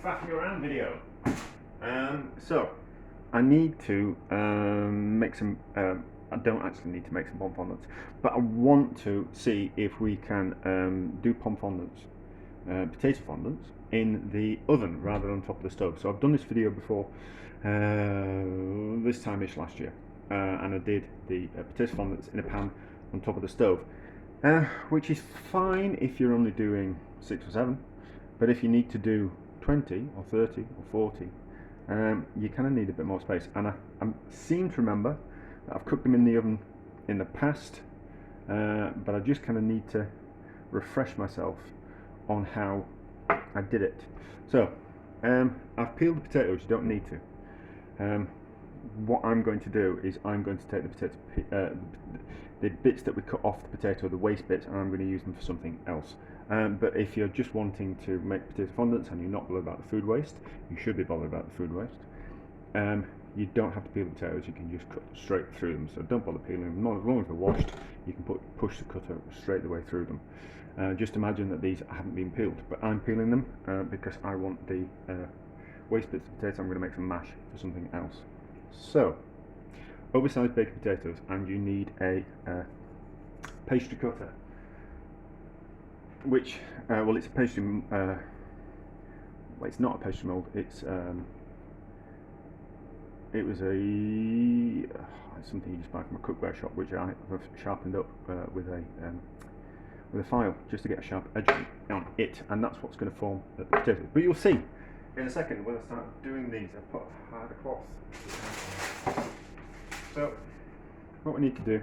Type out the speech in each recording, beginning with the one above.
faffing around video. So I need to make some. I don't actually need to make some pomme fondants, but I want to see if we can do pomme fondants, potato fondants, in the oven rather than on top of the stove. So I've done this video before, this time-ish last year, and I did the potato fondants in a pan on top of the stove, which is fine if you're only doing 6 or 7, but if you need to do 20 or 30 or 40, you kind of need a bit more space. And I seem to remember that I've cooked them in the oven in the past, but I just kind of need to refresh myself on how I did it. So I've peeled the potatoes. You don't need to. What I'm going to do is I'm going to take the potato, the bits that we cut off the potato, the waste bits, and I'm going to use them for something else. But if you're just wanting to make potato fondants and you're not bothered about the food waste, you should be bothered about the food waste. You don't have to peel the potatoes, you can just cut straight through them, so don't bother peeling them. As long as they're washed, you can push the cutter straight the way through them. Just imagine that these haven't been peeled, but I'm peeling them because I want the waste bits of potato. I'm going to make some mash for something else. So, oversized baked potatoes, and you need a pastry cutter, which, well, it's a pastry, well, it's not a pastry mold, it's it was something you just buy from a cookware shop, which I have sharpened up with a file just to get a sharp edge on it, and that's what's going to form the potatoes. But you'll see in a second when I start doing these. I had a cloth. So what we need to do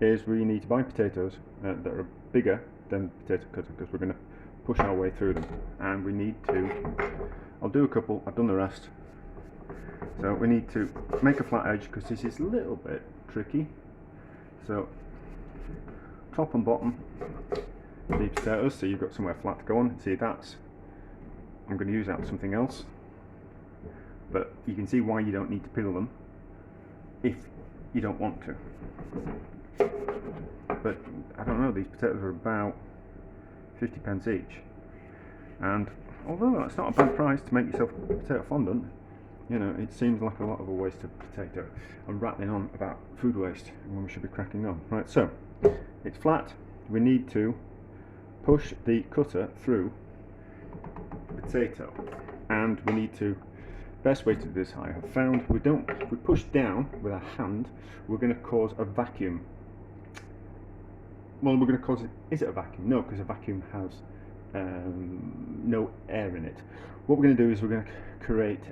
is we need to buy potatoes that are bigger than the potato cutter, because we're going to push our way through them, and we need to, I'll do a couple, I've done the rest. So we need to make a flat edge because this is a little bit tricky. So top and bottom the potatoes, so you've got somewhere flat to go on. See, that's, I'm going to use that for something else, but you can see why you don't need to peel them if you don't want to. But I don't know, these potatoes are about 50p each, and although that's not a bad price to make yourself a potato fondant, you know, it seems like a lot of a waste of potato. I'm rattling on about food waste when we should be cracking on. Right, so it's flat. We need to push the cutter through the potato, and we need to, best way to do this I have found, we push down with our hand, we're going to cause a vacuum. Well, we're going to cause, is it a vacuum? No, because a vacuum has no air in it. What we're going to do is we're going to create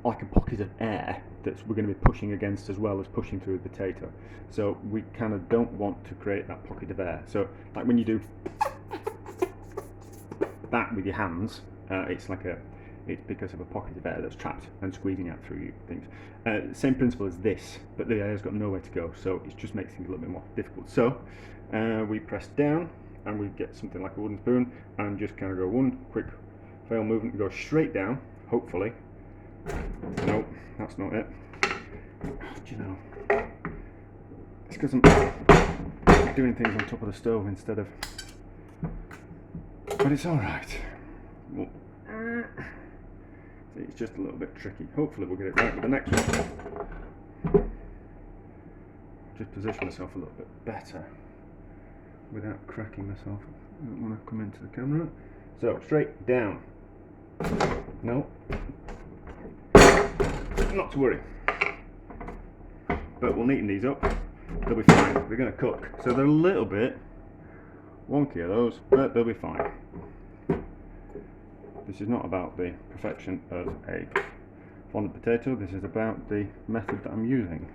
like a pocket of air that we're going to be pushing against as well as pushing through the potato. So we kind of don't want to create that pocket of air. So like when you do that with your hands, it's because of a pocket of air that's trapped and squeezing out through things. Same principle as this, but the air's got nowhere to go, so it just makes things a little bit more difficult. So we press down and we get something like a wooden spoon and just kind of go one quick fail movement and go straight down, hopefully. No, that's not it. Do you know, it's because I'm doing things on top of the stove instead of, but it's alright. Well, see, it's just a little bit tricky. Hopefully we'll get it right with the next one. Just position myself a little bit better without cracking myself. I don't want to come into the camera. So straight down. No, not to worry. But we'll neaten these up. They'll be fine. They're going to cook, so they're a little bit wonky of those, but they'll be fine. This is not about the perfection of a fondant potato. This is about the method that I'm using.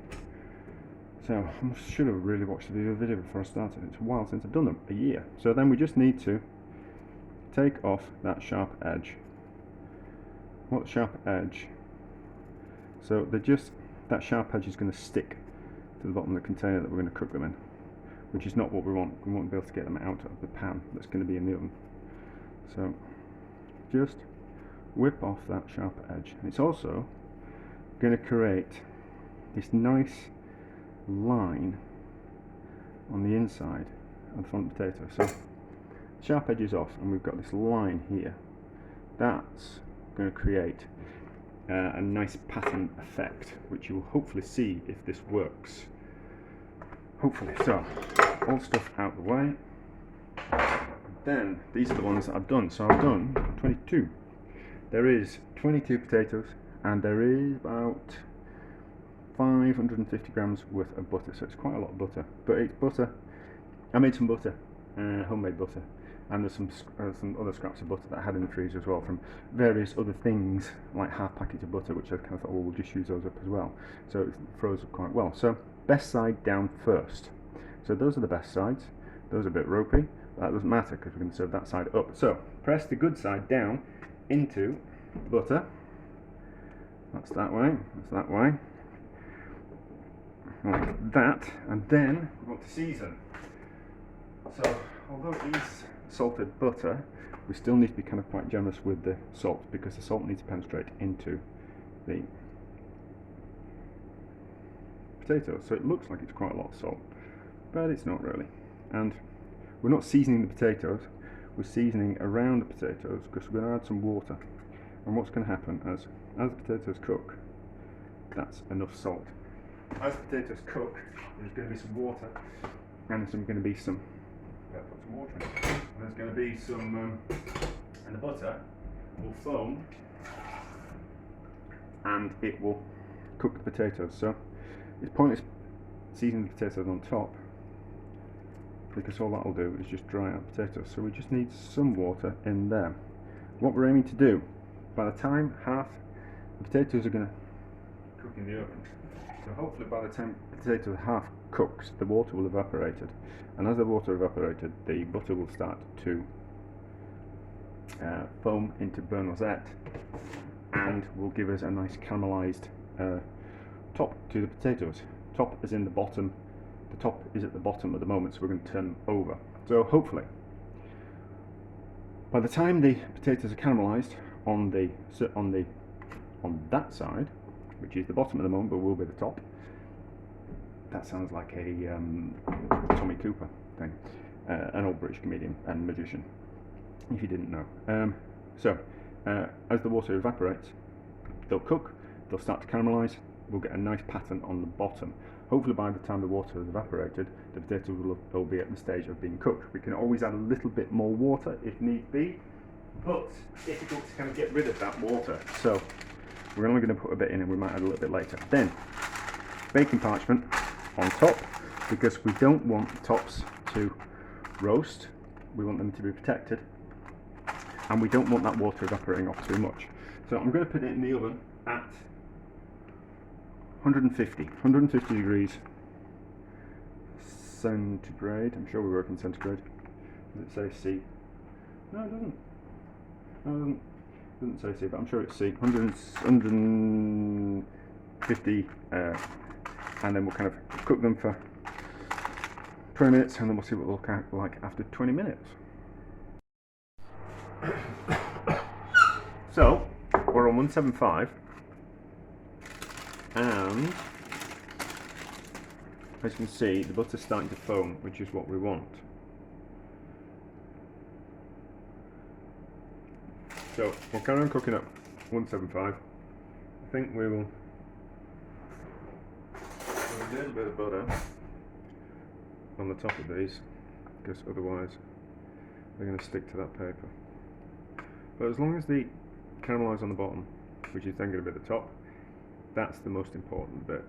So I should have really watched the video before I started. It's a while since I've done them, a year. So then we just need to take off that sharp edge. What sharp edge? So that sharp edge is going to stick to the bottom of the container that we're going to cook them in, which is not what we want. We want to be able to get them out of the pan that's going to be in the oven. So just whip off that sharp edge. It's also going to create this nice line on the inside of the fondant potato. So sharp edges off, and we've got this line here. That's going to create a nice pattern effect, which you will hopefully see if this works. Hopefully. So, all stuff out the way. Then, these are the ones that I've done. So I've done 22. There is 22 potatoes, and there is about 550 grams worth of butter. So it's quite a lot of butter. But it's butter. I made some butter, homemade butter. And there's some other scraps of butter that I had in the freezer as well from various other things, like half packets of butter, which I kind of thought, well, we'll just use those up as well. So it froze up quite well. So best side down first. So those are the best sides. Those are a bit ropey, but that doesn't matter because we're going to serve that side up. So press the good side down into the butter. That's that way. That's that way. Like that. And then we want to season. So although it is salted butter, we still need to be kind of quite generous with the salt, because the salt needs to penetrate into the potatoes. So it looks like it's quite a lot of salt, but it's not really. And we're not seasoning the potatoes, we're seasoning around the potatoes, because we're going to add some water. And what's going to happen as the potatoes cook, that's enough salt. As the potatoes cook, there's going to be some water, and there's going to be some put some water in. And there's going to be some, and the butter will foam, and it will cook the potatoes. So it's pointless seasoning the potatoes on top, because all that will do is just dry out potatoes. So we just need some water in there. What we're aiming to do, by the time half the potatoes are going to cook in the oven, so hopefully by the time the potatoes half cooks, the water will have evaporated, and as the water evaporated, the butter will start to foam into beurre noisette, and will give us a nice caramelized top to the potatoes. Top is in the bottom. The top is at the bottom at the moment, so we're going to turn them over. So hopefully, by the time the potatoes are caramelized on that side, which is the bottom at the moment, but will be the top. That sounds like a Tommy Cooper thing, an old British comedian and magician, if you didn't know. As the water evaporates, they'll cook, they'll start to caramelise, we'll get a nice pattern on the bottom. Hopefully by the time the water has evaporated, the potatoes will be at the stage of being cooked. We can always add a little bit more water if need be, but it's difficult to kind of get rid of that water. So we're only going to put a bit in, and we might add a little bit later. Then, baking parchment on top, because we don't want the tops to roast. We want them to be protected, and we don't want that water evaporating off too much. So I'm going to put it in the oven at 150 degrees centigrade. I'm sure we work in centigrade. Does it say C? No, it doesn't. No, it doesn't. It doesn't say C, but I'm sure it's C. 150, and then we'll kind of cook them for 20 minutes, and then we'll see what they'll look like after 20 minutes. So we're on 175, and as you can see, the butter's starting to foam, which is what we want. So we'll carry on cooking up 175. I think we will put a little bit of butter on the top of these, because otherwise they're going to stick to that paper. But as long as they caramelise on the bottom, which is then going to be the top, that's the most important bit.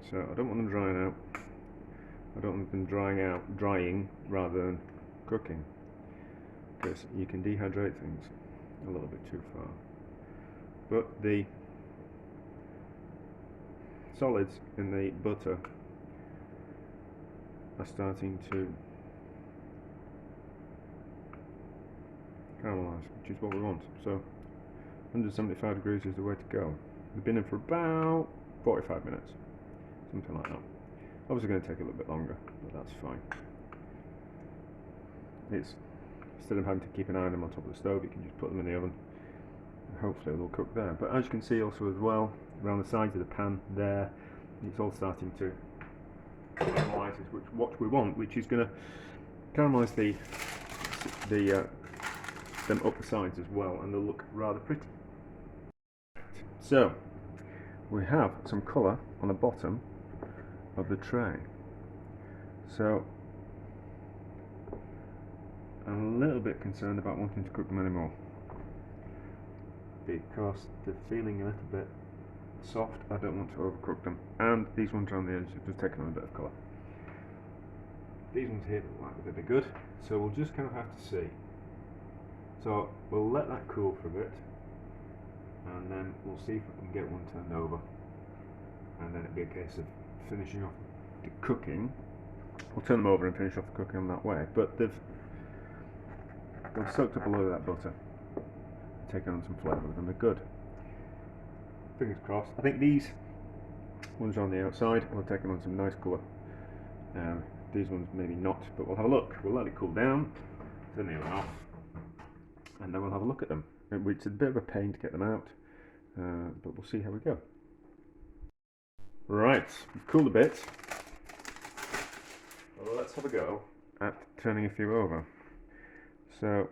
So I don't want them drying out. I don't want them drying rather than cooking, because you can dehydrate things a little bit too far. But the solids in the butter are starting to caramelise, which is what we want. So 175 degrees is the way to go. They've been in for about 45 minutes, something like that. Obviously going to take a little bit longer, but that's fine. It's, instead of having to keep an eye on them on top of the stove, you can just put them in the oven, and hopefully they'll cook there. But as you can see also as well, around the sides of the pan there, it's all starting to caramelise, which what we want, which is going to caramelise them up the sides as well, and they'll look rather pretty. So we have some colour on the bottom of the tray. So I'm a little bit concerned about wanting to cook them anymore, because they're feeling a little bit soft. I don't want to overcook them, and these ones around the edge have just taken on a bit of colour. These ones here look like they'll be good, so we'll just kind of have to see. So we'll let that cool for a bit, and then we'll see if we can get one turned over, and then it'll be a case of finishing off the cooking. We'll turn them over and finish off the cooking on that way, but they've soaked up a lot of that butter, taken on some flavour with them. They're good. Fingers crossed. I think these ones on the outside will have taken on some nice colour. These ones maybe not, but we'll have a look. We'll let it cool down, turn the oven off, and then we'll have a look at them. It's a bit of a pain to get them out, but we'll see how we go. Right, we've cooled a bit. Well, let's have a go at turning a few over. So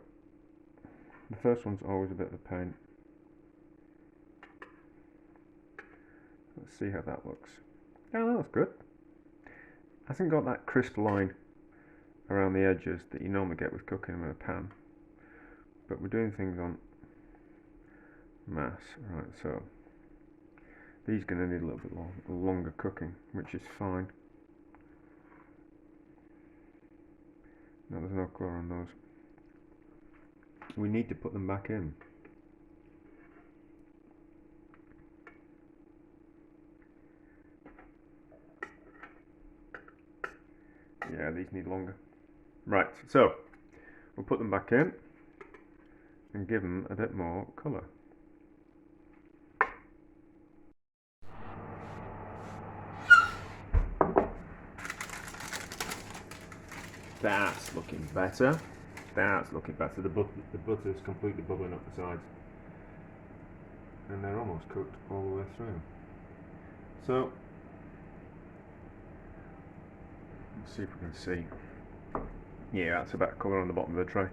the first one's always a bit of a pain. Let's see how that looks. Oh, that's good. Hasn't got that crisp line around the edges that you normally get with cooking them in a pan, but we're doing things on mass. Right, so these are going to need a little bit longer cooking, which is fine. No, there's no colour on those. We need to put them back in. Yeah, these need longer. Right, so we'll put them back in and give them a bit more colour. That's looking better. That's looking better. The butter's completely bubbling up the sides, and they're almost cooked all the way through. So let's see if we can see. Yeah, that's about colour on the bottom of the tray.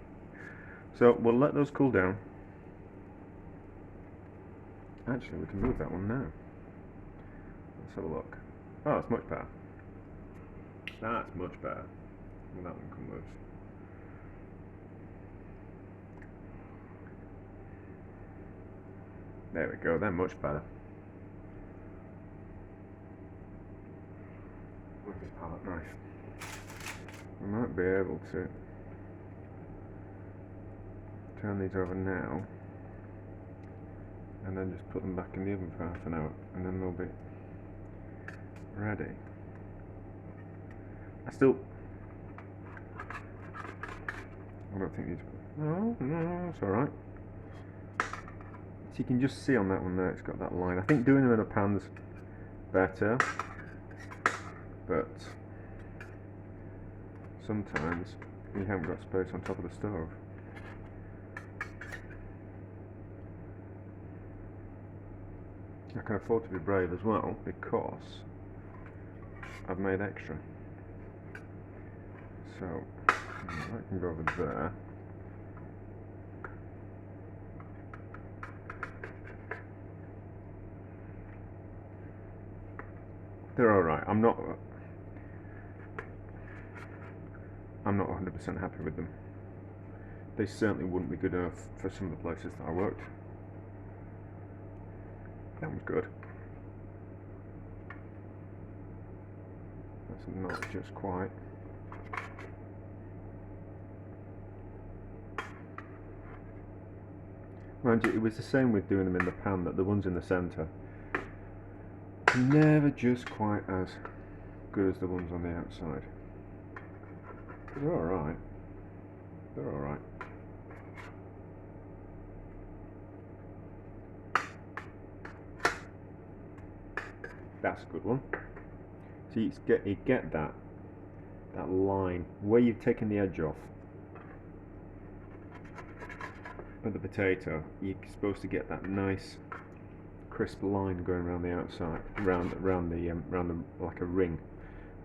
So we'll let those cool down. Actually, we can move that one now. Let's have a look. Oh, it's much better. That's much better. Well, that one can loose. There we go, they're much better. With this palette knife, we might be able to turn these over now, and then just put them back in the oven for half an hour, and then they'll be ready. I don't think these. No, it's alright. So you can just see on that one there, it's got that line. I think doing them in a pan's better, but sometimes you haven't got space on top of the stove. I can afford to be brave as well, because I've made extra. So I can go over there. They're alright. I'm not 100% happy with them. They certainly wouldn't be good enough for some of the places that I worked. That was good. That's not just quite. Mind you, it was the same with doing them in the pan, that the ones in the centre are never just quite as good as the ones on the outside. They're alright. They're alright. That's a good one. So you get that line where you've taken the edge off of the potato. You're supposed to get that nice crisp line going around the outside, around the like a ring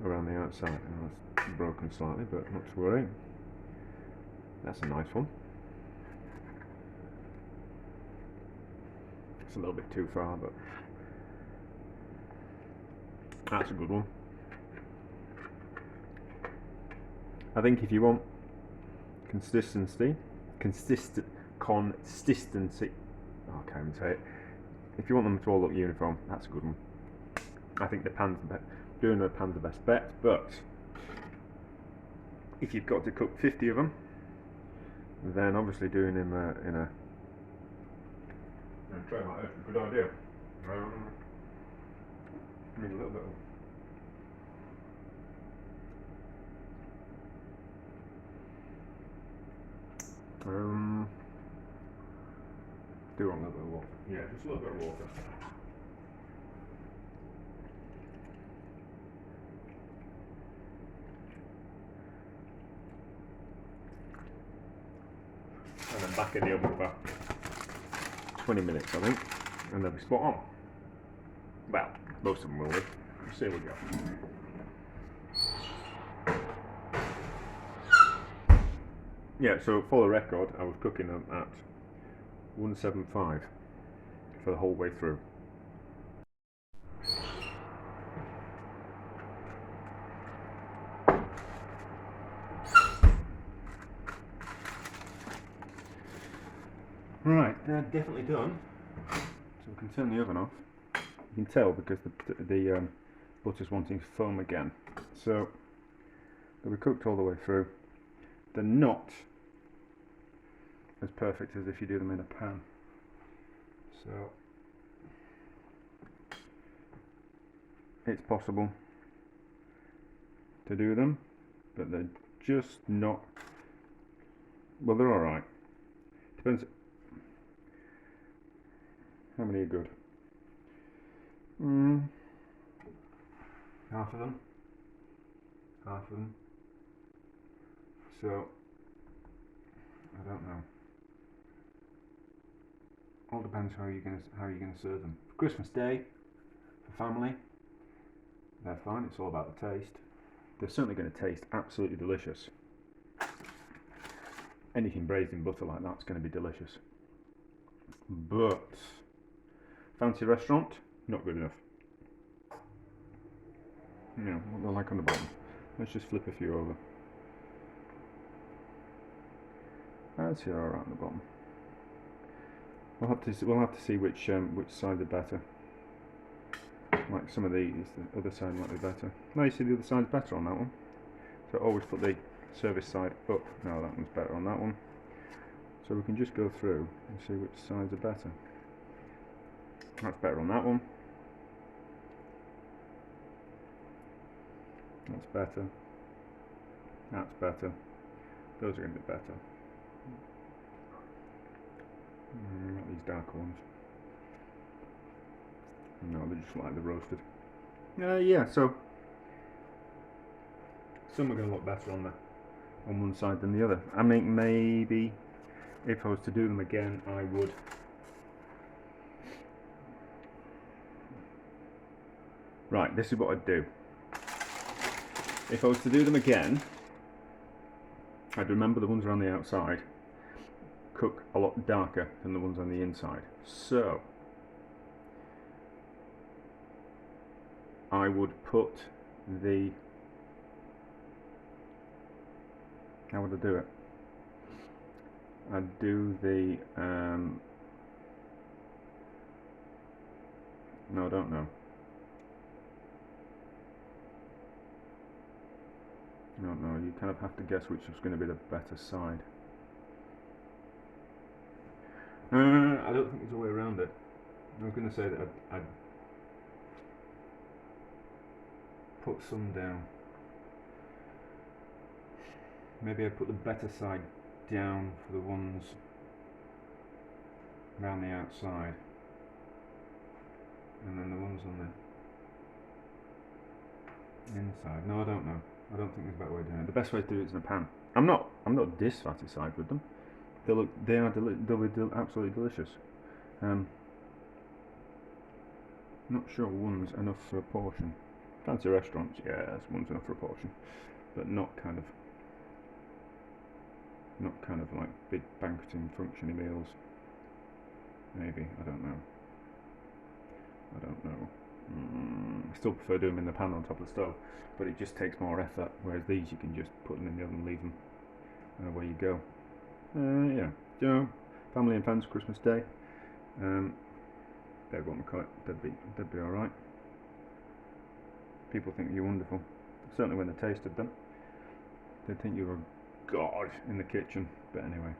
around the outside. And that's broken slightly, but not to worry. That's a nice one. It's a little bit too far, but that's a good one. I think if you want consistency, oh, I can't even say it. If you want them to all look uniform, that's a good one. I think doing the pan's the best bet, but if you've got to cook 50 of them, then obviously doing them in a tray like this is a good idea. Need a little bit of do want a little bit of water. Yeah, just a little bit of water. And then back in the oven for 20 minutes, I think, and they'll be spot on. Well, most of them will be. We'll see what we got. Yeah, so for the record, I was cooking them at 175 for the whole way through. Right, they're definitely done. So we can turn the oven off. You can tell because the butter's wanting to foam again. So they'll be cooked all the way through. They're not as perfect as if you do them in a pan. So it's possible to do them, but they're just not. Well, they're all right. Depends. How many are good? Half of them. Half of them. So I don't know. All depends how you're gonna serve them. For Christmas Day, for family, they're fine. It's all about the taste. They're certainly going to taste absolutely delicious. Anything braised in butter like that's going to be delicious. But fancy restaurant, not good enough. Yeah, what they're like on the bottom. Let's just flip a few over. I'd say they're alright on the bottom. We'll have to see which side are better. Like some of these, the other side might be better. No, you see the other side's better on that one. So always put the service side up. No, that one's better on that one. So we can just go through and see which sides are better. That's better on that one. That's better. That's better. Those are going to be better. Not these dark ones. No, they're just like the roasted. Yeah, so some are going to look better on one side than the other. I mean, maybe if I was to do them again, I would right, this is what I'd do. If I was to do them again, I'd remember the ones around the outside cook a lot darker than the ones on the inside. So I would put the, how would I do it? I'd do the, no, I don't know. I don't know, you kind of have to guess which is going to be the better side. I don't think there's a way around it. I was going to say that I'd put some down. Maybe I'd put the better side down for the ones around the outside, and then the ones on the inside. No, I don't know. I don't think there's a better way of doing it. The best way to do it is in a pan. I'm not dissatisfied with them. They'll be absolutely delicious. Not sure one's enough for a portion. Fancy restaurants, yes, one's enough for a portion, but not not kind of like big banqueting functioning meals. Maybe, I don't know. I still prefer doing them in the pan on top of the stove, but it just takes more effort, whereas these you can just put them in the oven and leave them, and away you go. Yeah, you know, family and friends, Christmas Day. They'd want to call it. They'd be all right. People think you're wonderful. Certainly when they tasted them, they'd think you were a god in the kitchen. But anyway,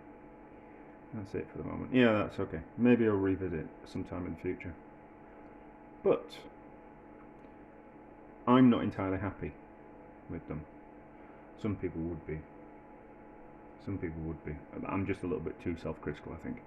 that's it for the moment. Yeah, that's okay. Maybe I'll revisit sometime in the future. But I'm not entirely happy with them. Some people would be. I'm just a little bit too self-critical, I think.